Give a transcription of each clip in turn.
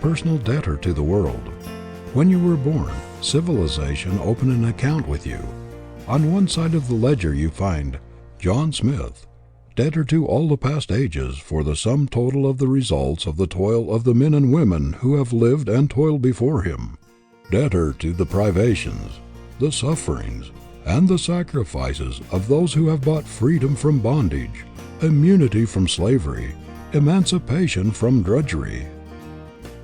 personal debtor to the world. When you were born, civilization opened an account with you. On one side of the ledger you find John Smith, debtor to all the past ages for the sum total of the results of the toil of the men and women who have lived and toiled before him, debtor to the privations, the sufferings, and the sacrifices of those who have bought freedom from bondage, immunity from slavery, emancipation from drudgery.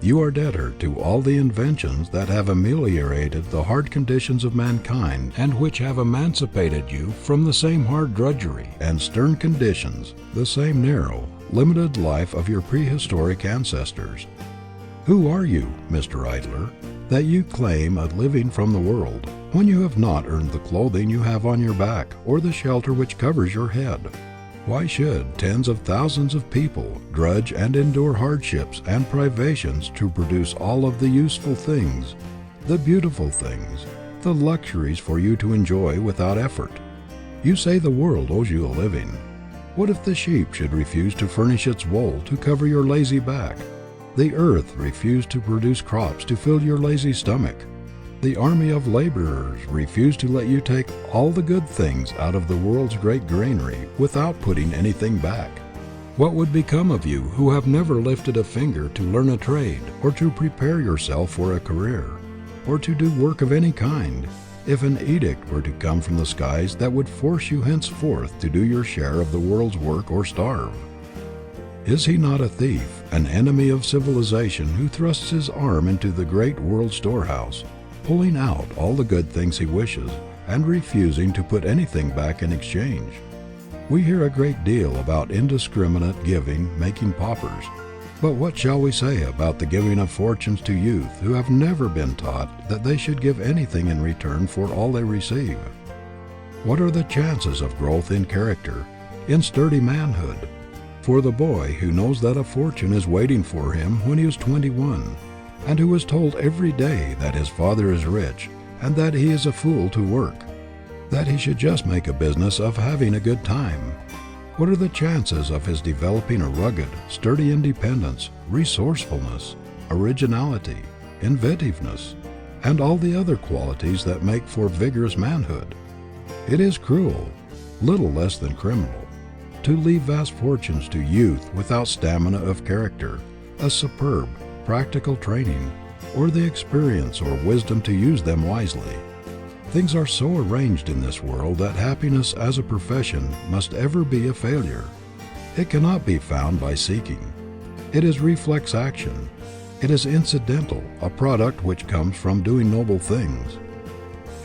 You are debtor to all the inventions that have ameliorated the hard conditions of mankind and which have emancipated you from the same hard drudgery and stern conditions, the same narrow, limited life of your prehistoric ancestors. Who are you, Mr. Idler, that you claim a living from the world, when you have not earned the clothing you have on your back or the shelter which covers your head? Why should tens of thousands of people drudge and endure hardships and privations to produce all of the useful things, the beautiful things, the luxuries for you to enjoy without effort? You say the world owes you a living. What if the sheep should refuse to furnish its wool to cover your lazy back? The earth refused to produce crops to fill your lazy stomach. The army of laborers refused to let you take all the good things out of the world's great granary without putting anything back. What would become of you who have never lifted a finger to learn a trade or to prepare yourself for a career or to do work of any kind if an edict were to come from the skies that would force you henceforth to do your share of the world's work or starve? Is he not a thief, an enemy of civilization who thrusts his arm into the great world storehouse, pulling out all the good things he wishes and refusing to put anything back in exchange? We hear a great deal about indiscriminate giving making paupers, but what shall we say about the giving of fortunes to youth who have never been taught that they should give anything in return for all they receive? What are the chances of growth in character, in sturdy manhood, for the boy who knows that a fortune is waiting for him when he is 21, and who is told every day that his father is rich and that he is a fool to work, that he should just make a business of having a good time? What are the chances of his developing a rugged, sturdy independence, resourcefulness, originality, inventiveness, and all the other qualities that make for vigorous manhood? It is cruel, little less than criminal, to leave vast fortunes to youth without stamina of character, a superb, practical training, or the experience or wisdom to use them wisely. Things are so arranged in this world that happiness as a profession must ever be a failure. It cannot be found by seeking. It is reflex action. It is incidental, a product which comes from doing noble things.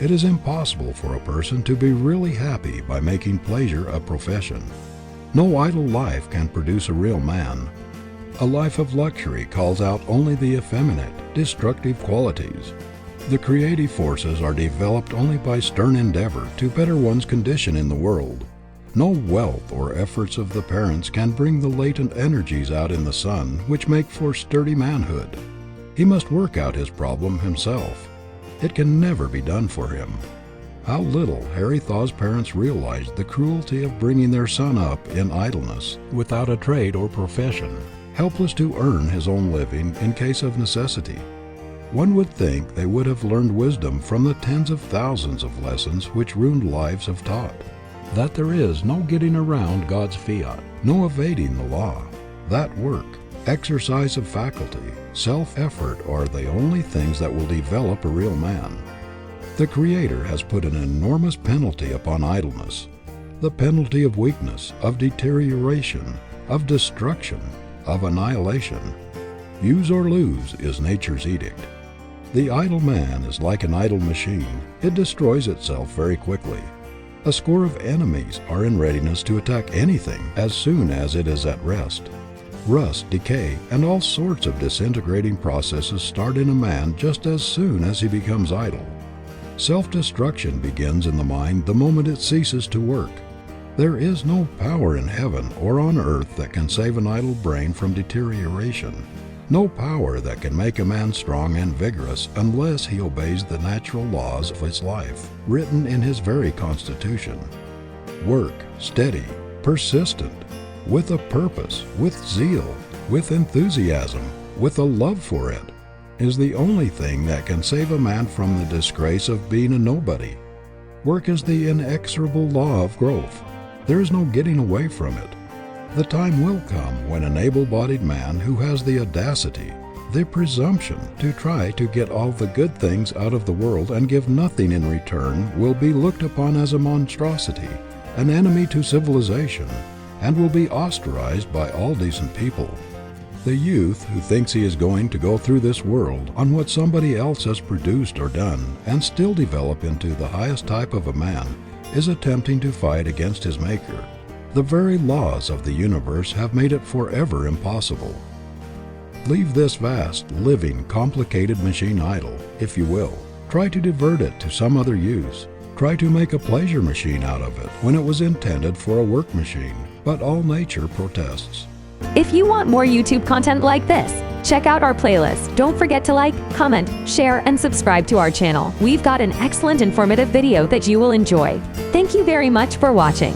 It is impossible for a person to be really happy by making pleasure a profession. No idle life can produce a real man. A life of luxury calls out only the effeminate, destructive qualities. The creative forces are developed only by stern endeavor to better one's condition in the world. No wealth or efforts of the parents can bring the latent energies out in the son which make for sturdy manhood. He must work out his problem himself. It can never be done for him. How little Harry Thaw's parents realized the cruelty of bringing their son up in idleness, without a trade or profession, helpless to earn his own living in case of necessity. One would think they would have learned wisdom from the tens of thousands of lessons which ruined lives have taught. That there is no getting around God's fiat, no evading the law. That work, exercise of faculty, self-effort are the only things that will develop a real man. The Creator has put an enormous penalty upon idleness, the penalty of weakness, of deterioration, of destruction, of annihilation. Use or lose is nature's edict. The idle man is like an idle machine. It destroys itself very quickly. A score of enemies are in readiness to attack anything as soon as it is at rest. Rust, decay, and all sorts of disintegrating processes start in a man just as soon as he becomes idle. Self-destruction begins in the mind the moment it ceases to work. There is no power in heaven or on earth that can save an idle brain from deterioration. No power that can make a man strong and vigorous unless he obeys the natural laws of his life, written in his very constitution. Work, steady, persistent, with a purpose, with zeal, with enthusiasm, with a love for it, is the only thing that can save a man from the disgrace of being a nobody. Work is the inexorable law of growth. There is no getting away from it. The time will come when an able-bodied man who has the audacity, the presumption to try to get all the good things out of the world and give nothing in return will be looked upon as a monstrosity, an enemy to civilization, and will be ostracized by all decent people. The youth who thinks he is going to go through this world on what somebody else has produced or done and still develop into the highest type of a man is attempting to fight against his maker. The very laws of the universe have made it forever impossible. Leave this vast, living, complicated machine idle, if you will. Try to divert it to some other use. Try to make a pleasure machine out of it when it was intended for a work machine, but all nature protests. If you want more YouTube content like this, check out our playlist. Don't forget to like, comment, share, and subscribe to our channel. We've got an excellent informative video that you will enjoy. Thank you very much for watching.